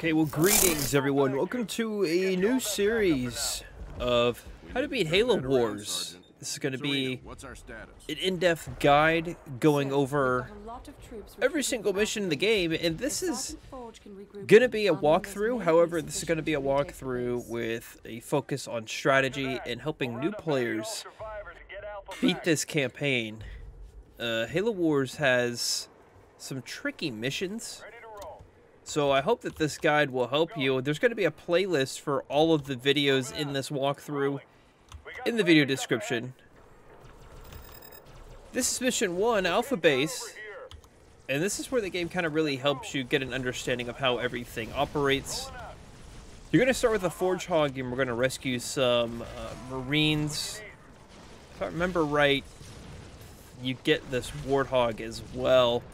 Okay, well, greetings, everyone. Welcome to a new series of How to Beat Halo Wars. This is going to be an in-depth guide going over every single mission in the game, and this is going to be a walkthrough. However, this is going to be a walkthrough with a focus on strategy and helping new players beat this campaign. Halo Wars has some tricky missions, so I hope that this guide will help you. There's going to be a playlist for all of the videos in this walkthrough in the video description. This is Mission 1, Alpha Base, and this is where the game kind of really helps you get an understanding of how everything operates. You're going to start with a Forge Hog, and we're going to rescue some Marines. If I remember right, you get this Warthog as well.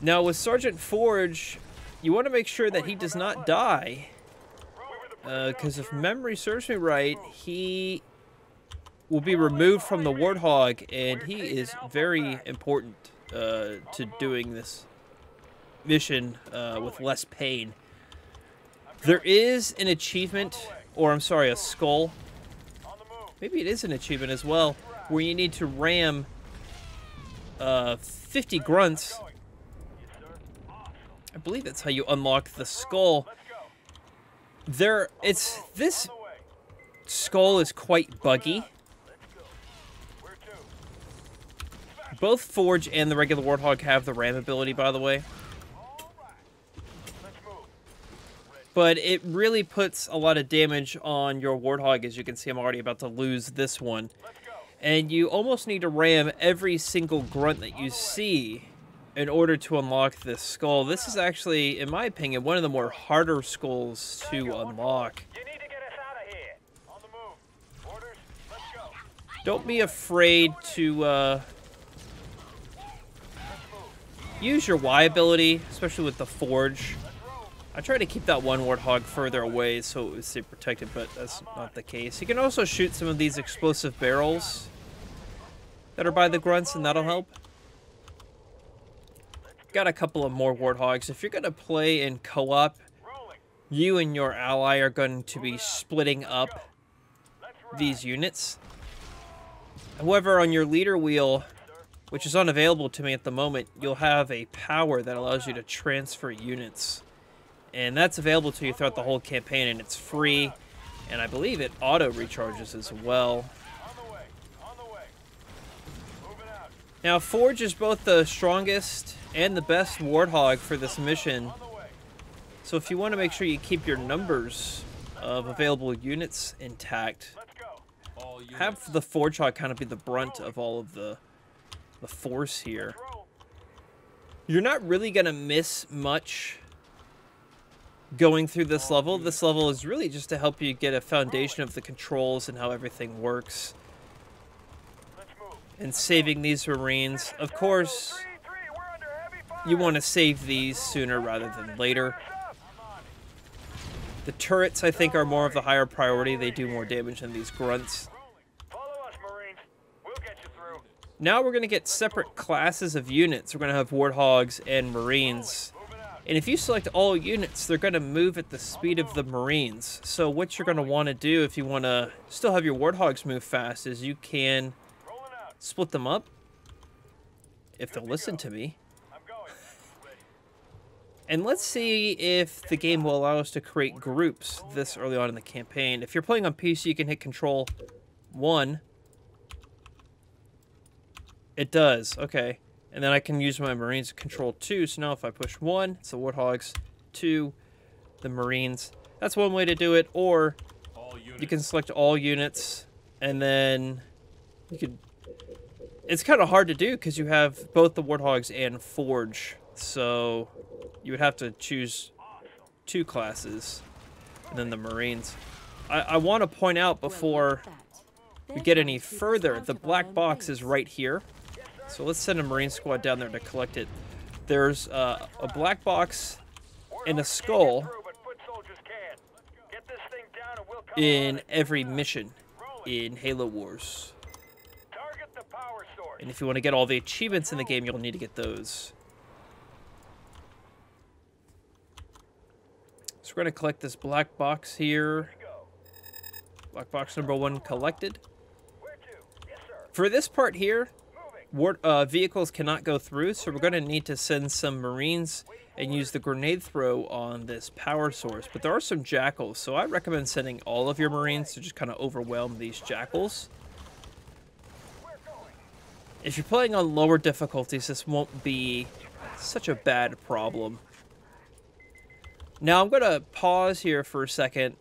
Now, with Sergeant Forge, you want to make sure that he does not die, because if memory serves me right, he will be removed from the Warthog, and he is very important to doing this mission with less pain. There is an achievement, or I'm sorry, a skull. Maybe it is an achievement as well, where you need to ram 50 grunts. I believe that's how you unlock the skull. This skull is quite buggy. Both Forge and the regular Warthog have the ram ability, by the way. But it really puts a lot of damage on your Warthog. As you can see, I'm already about to lose this one. And you almost need to ram every single grunt that you see in order to unlock this skull. This is actually, in my opinion, one of the more harder skulls to unlock. Don't be afraid to use your Y ability, especially with the Forge. I try to keep that one Warthog further away so it would stay protected, but that's not the case. You can also shoot some of these explosive barrels that are by the grunts, and that'll help. Got a couple of more Warthogs. If you're going to play in co-op, you and your ally are going to be splitting up these units. However, on your leader wheel, which is unavailable to me at the moment, you'll have a power that allows you to transfer units. And that's available to you throughout the whole campaign, and it's free. And I believe it auto-recharges as well. Now, Forge is both the strongest and the best Warthog for this mission. So if you want to make sure you keep your numbers of available units intact, have the Forge Hog kind of be the brunt of all of the force here. You're not really going to miss much going through this level. This level is really just to help you get a foundation of the controls and how everything works. And saving these Marines. Of course, you want to save these sooner rather than later. The turrets, I think, are more of the higher priority. They do more damage than these grunts. Now we're going to get separate classes of units. We're going to have Warthogs and Marines. And if you select all units, they're going to move at the speed of the Marines. So what you're going to want to do if you want to still have your Warthogs move fast is you can split them up, if they'll listen to me. And let's see if the game will allow us to create groups this early on in the campaign. If you're playing on PC, you can hit Control 1. It does, okay. And then I can use my Marines Control 2. So now if I push 1, it's the Warthogs, 2, the Marines. That's one way to do it. Or you can select all units, and then you could... It's kind of hard to do because you have both the Warthogs and Forge. So you would have to choose 2 classes, and then the Marines. I want to point out before we get any further, the black box is right here. So let's send a Marine squad down there to collect it. There's a black box and a skull in every mission in Halo Wars. And if you want to get all the achievements in the game, you'll need to get those. we're going to collect this black box here. Black box number 1 collected. For this part here, vehicles cannot go through, so we're going to need to send some Marines and use the grenade throw on this power source. But there are some jackals, so I recommend sending all of your Marines to just kind of overwhelm these jackals. If you're playing on lower difficulties, this won't be such a bad problem. Now I'm going to pause here for a second.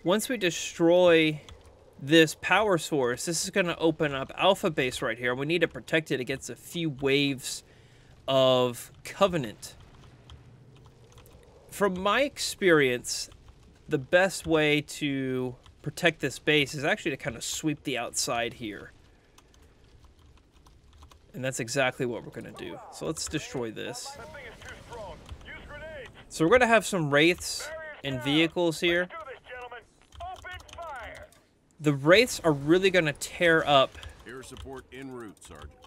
Once we destroy this power source, this is going to open up Alpha Base right here. We need to protect it against a few waves of Covenant. From my experience, the best way to protect this base is actually to kind of sweep the outside here. And that's exactly what we're going to do. So let's destroy this. So we're going to have some Wraiths and vehicles here. The Wraiths are really going to tear up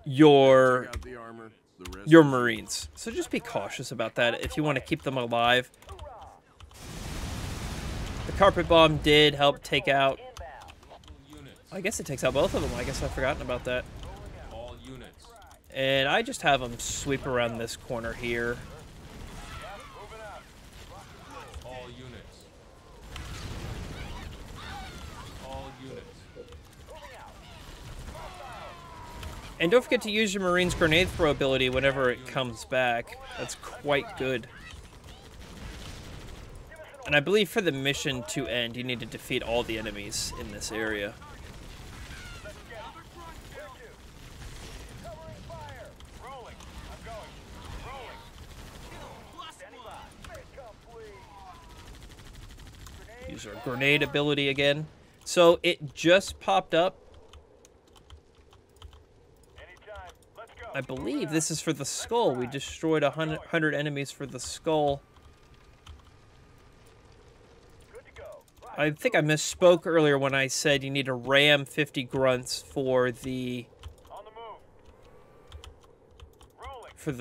your Marines. So just be cautious about that if you want to keep them alive. The Carpet Bomb did help take out... I guess it takes out both of them. I guess I've forgotten about that. And I just have them sweep around this corner here. And don't forget to use your Marine's grenade throw ability whenever it comes back. That's quite good. And I believe for the mission to end, you need to defeat all the enemies in this area. Use our grenade ability again. So it just popped up. I believe this is for the skull. We destroyed 100 enemies for the skull. I think I misspoke earlier when I said you need to ram 50 grunts for the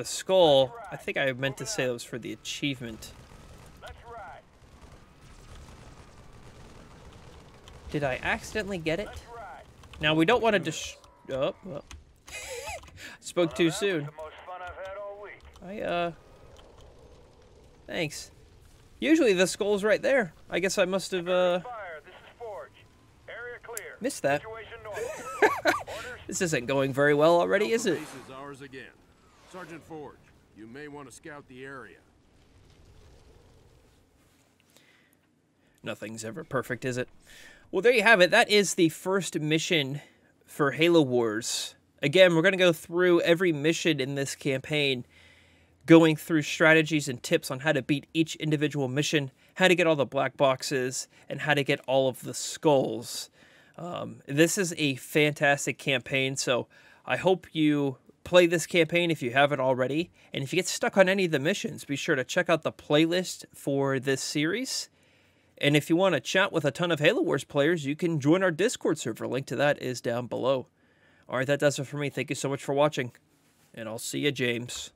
skull. I think I meant to say that was for the achievement. Did I accidentally get it? Now we don't want to oh, well. Spoke too soon. Thanks. Usually the skull's right there. I guess I must have, missed that. This isn't going very well already, is it? Sergeant Forge, you may want to scout the area. Nothing's ever perfect, is it? Well, there you have it. That is the first mission for Halo Wars. Again, we're going to go through every mission in this campaign, going through strategies and tips on how to beat each individual mission, how to get all the black boxes, and how to get all of the skulls. This is a fantastic campaign, so I hope you play this campaign if you haven't already. And if you get stuck on any of the missions, be sure to check out the playlist for this series. And if you want to chat with a ton of Halo Wars players, you can join our Discord server. Link to that is down below. All right, that does it for me. Thank you so much for watching, and I'll see you, James.